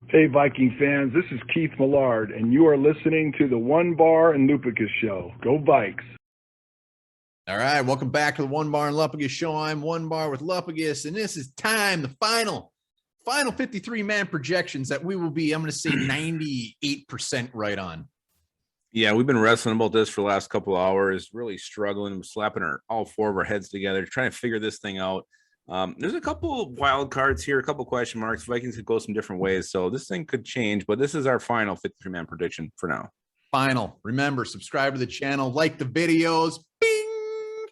Hey, Viking fans, this is Keith Millard, and you are listening to the One Bar and Lupicus Show. Go Vikes! All right, welcome back to the One Bar and Lupicus Show. I'm One Bar with Lupicus, and this is time, the final 53-man projections that we will be, I'm going to say 98% right on. Yeah, we've been wrestling about this for the last couple of hours, really struggling, slapping all four of our heads together, trying to figure this thing out. There's a couple of wild cards here, a couple of question marks. Vikings could go some different ways, so this thing could change, but this is our final 53-man prediction for now. Final. Remember, subscribe to the channel, like the videos. Bing!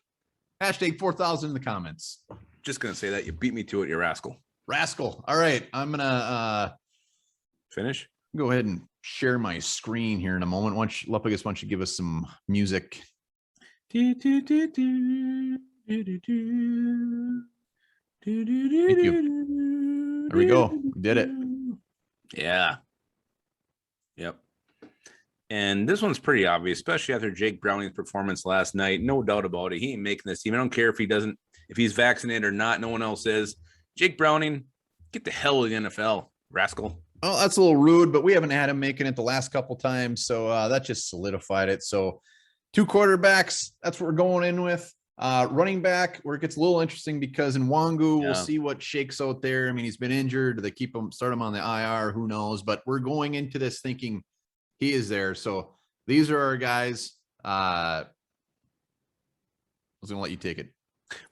Hashtag 4,000 in the comments. Just going to say that. You beat me to it, you rascal. Rascal. All right, I'm going to finish. Go ahead and share my screen here in a moment. Lupicus, why don't you give us some music? Thank you. There we go. We did it. Yeah. Yep. And this one's pretty obvious, especially after Jake Browning's performance last night. No doubt about it. He ain't making this team. I don't care if he's vaccinated or not. No one else is. Jake Browning, get the hell out of the NFL, rascal. Oh, that's a little rude, but we haven't had him making it the last couple times. So that just solidified it. So 2 quarterbacks, that's what we're going in with. Running back, where it gets a little interesting because in Wangu, we'll see what shakes out there. I mean, he's been injured. Do they start him on the IR? Who knows? But we're going into this thinking he is there. So these are our guys. I was going to let you take it.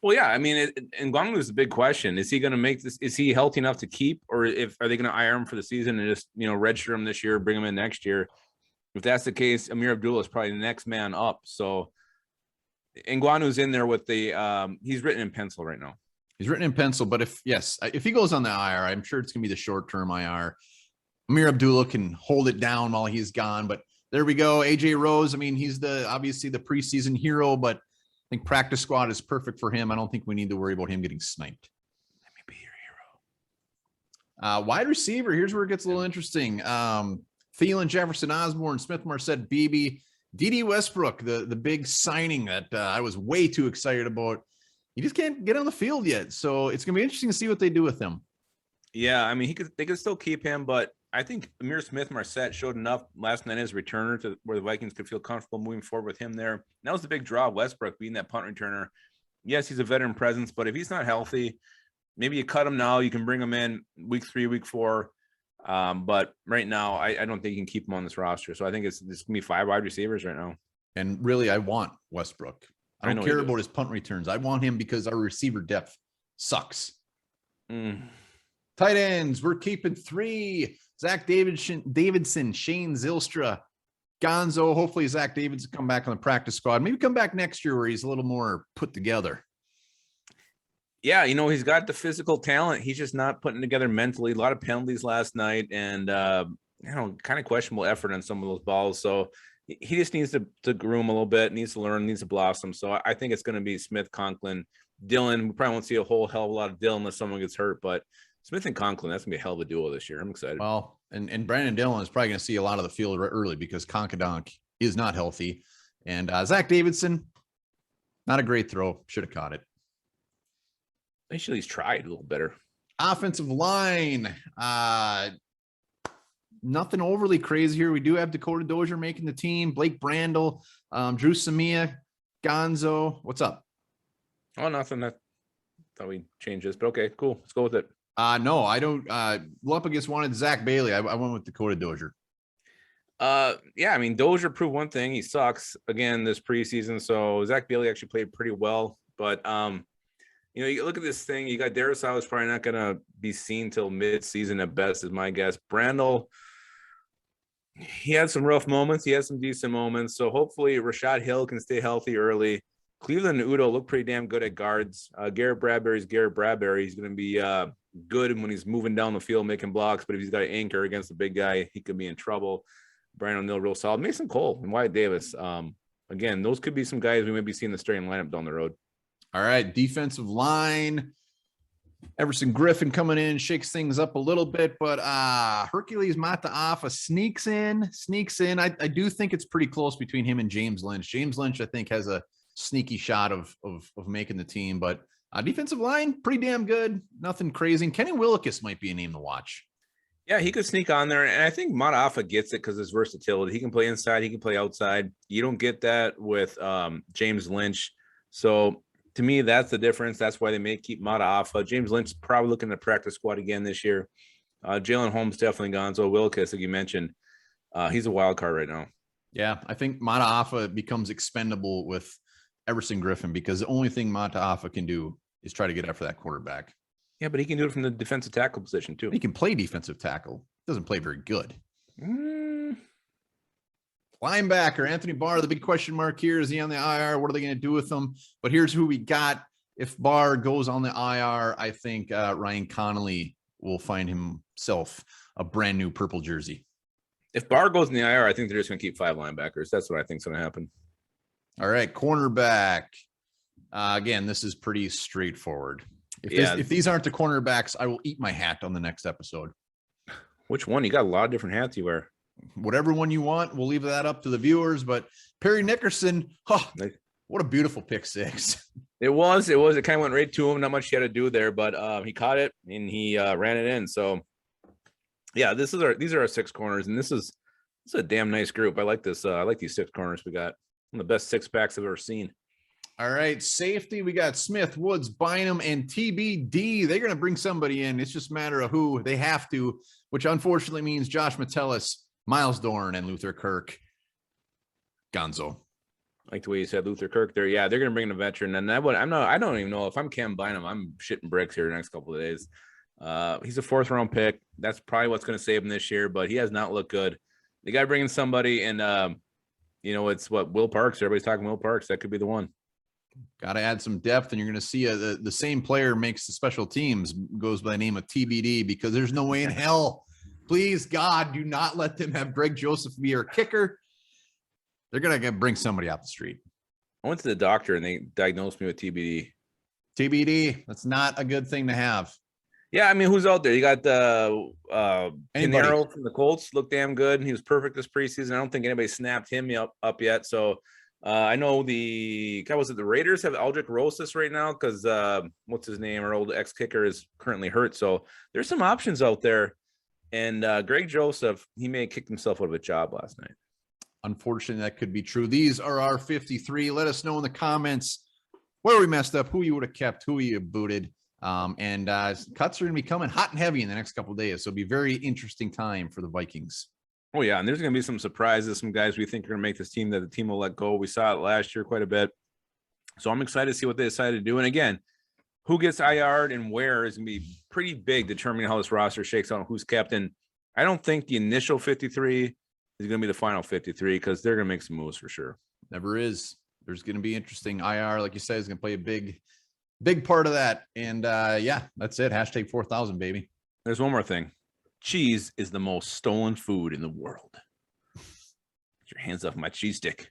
Well, yeah, I mean, Ngwangu is the big question. Is he going to make this? Is he healthy enough to keep, or are they going to IR him for the season and just redshirt him this year, bring him in next year? If that's the case, Amir Abdullah is probably the next man up. So Ngwanu's in there with the he's written in pencil right now. He's written in pencil, but if he goes on the IR, I'm sure it's going to be the short-term IR. Amir Abdullah can hold it down while he's gone, but there we go. AJ Rose, I mean, he's obviously the preseason hero, but I think practice squad is perfect for him. I don't think we need to worry about him getting sniped. Let me be your hero. Wide receiver, here's where it gets a little interesting. Thielen, Jefferson, Osborne, Smith, Marset, Beebe, D.D. Westbrook, the big signing that I was way too excited about. He just can't get on the field yet. So it's going to be interesting to see what they do with him. Yeah, I mean, they could still keep him, but I think Amir Smith Marset showed enough last night as a returner to where the Vikings could feel comfortable moving forward with him there. And that was the big draw of Westbrook being that punt returner. Yes, he's a veteran presence, but if he's not healthy, maybe you cut him now. You can bring him in week 3, week 4. But right now, I don't think you can keep him on this roster. So I think it's going to be 5 wide receivers right now. And really, I want Westbrook. I don't care about his punt returns. I want him because our receiver depth sucks. Tight ends, we're keeping 3. Zach Davidson, Shane Zylstra, Gonzo. Hopefully Zach Davidson come back on the practice squad. Maybe come back next year where he's a little more put together. Yeah, he's got the physical talent. He's just not putting together mentally. A lot of penalties last night and, kind of questionable effort on some of those balls. So he just needs to groom a little bit, needs to learn, needs to blossom. So I think it's going to be Smith, Conklin, Dillon. We probably won't see a whole hell of a lot of Dillon unless someone gets hurt, but Smith and Conklin, that's going to be a hell of a duo this year. I'm excited. Well, and Brandon Dillon is probably going to see a lot of the field early because Conkadonk is not healthy. And Zach Davidson, not a great throw. Should have caught it. They should at least try it a little better. Offensive line. Nothing overly crazy here. We do have Dakota Dozier making the team. Blake Brandel, Drew Samia, Gonzo. What's up? Oh, nothing. I thought we changed this, but okay, cool. Let's go with it. No, I don't. Lupicus wanted Zach Bailey. I went with Dakota Dozier. Yeah, I mean, Dozier proved one thing. He sucks again this preseason. So Zach Bailey actually played pretty well. But, you look at this thing. You got Darius is probably not going to be seen till mid-season at best, is my guess. Brandel, he had some rough moments. He had some decent moments. So hopefully Rashad Hill can stay healthy early. Cleveland and Udo look pretty damn good at guards. Garrett Bradbury is Garrett Bradbury. He's going to be good when he's moving down the field making blocks, but if he's got an anchor against the big guy, he could be in trouble. Brian O'Neill real solid. Mason Cole and Wyatt Davis. Again, those could be some guys we may be seeing the starting lineup down the road. All right, defensive line. Everson Griffin coming in, shakes things up a little bit, but Hercules Mataafa sneaks in. I do think it's pretty close between him and James Lynch. James Lynch, I think, has a sneaky shot of making the team, but defensive line, pretty damn good. Nothing crazy. And Kenny Willekes might be a name to watch. Yeah, he could sneak on there, and I think Mataafa gets it because his versatility. He can play inside, he can play outside. You don't get that with James Lynch. So to me, that's the difference. That's why they may keep Mataafa. James Lynch is probably looking to practice squad again this year. Jalen Holmes definitely gone. So Wilkes, like you mentioned, he's a wild card right now. Yeah, I think Mataafa becomes expendable with Everson Griffin because the only thing Mataafa can do is try to get after that quarterback. Yeah, but he can do it from the defensive tackle position too. He can play defensive tackle. Doesn't play very good. Linebacker Anthony Barr, the big question mark here, is he on the IR? What are they going to do with him? But here's who we got. If Barr goes on the IR, I think Ryan Connolly will find himself a brand new purple jersey. If Barr goes in the IR, I think they're just going to keep 5 linebackers. That's what I think is going to happen. All right, cornerback. Again, this is pretty straightforward. If these aren't the cornerbacks, I will eat my hat on the next episode. Which one? You got a lot of different hats you wear. Whatever one you want, we'll leave that up to the viewers. But Perry Nickerson, what a beautiful pick 6. It was. It kind of went right to him. Not much he had to do there, but he caught it and he ran it in. So, yeah, these are our 6 corners, and this is a damn nice group. I like this. I like these 6 corners we got. One of the best 6-packs I've ever seen. All right, safety. We got Smith, Woods, Bynum, and TBD. They're going to bring somebody in. It's just a matter of who they have to, which unfortunately means Josh Metellus, Miles Dorn, and Luther Kirk. Gonzo. I like the way you said Luther Kirk there. Yeah, they're going to bring in a veteran, and I don't even know if I'm Cam Bynum. I'm shitting bricks here the next couple of days. He's a 4th-round pick. That's probably what's going to save him this year, but he has not looked good. They got to bring in somebody, and it's Will Parks. Everybody's talking Will Parks. That could be the one. Got to add some depth, and you're going to see the same player makes the special teams, goes by the name of TBD, because there's no way in hell, please, God, do not let them have Greg Joseph be our kicker. They're going to bring somebody off the street. I went to the doctor, and they diagnosed me with TBD. TBD, that's not a good thing to have. Yeah, I mean, who's out there? You got the Pinheiro from the Colts, looked damn good. He was perfect this preseason. I don't think anybody snapped him up yet, so I know the Raiders have Aldrich Rosas right now because what's his name? Our old ex-kicker is currently hurt. So there's some options out there. And Greg Joseph, he may have kicked himself out of a job last night. Unfortunately, that could be true. These are our 53. Let us know in the comments where we messed up, who you would have kept, who you booted. And cuts are going to be coming hot and heavy in the next couple of days. So it'll be a very interesting time for the Vikings. Oh, yeah, and there's going to be some surprises, some guys we think are going to make this team that the team will let go. We saw it last year quite a bit. So I'm excited to see what they decide to do. And again, who gets IR'd and where is going to be pretty big determining how this roster shakes out and who's captain. I don't think the initial 53 is going to be the final 53 because they're going to make some moves for sure. Never is. There's going to be interesting. IR, like you said, is going to play a big part of that. And yeah, that's it. Hashtag 4,000, baby. There's one more thing. Cheese is the most stolen food in the world. Get your hands off my cheese stick.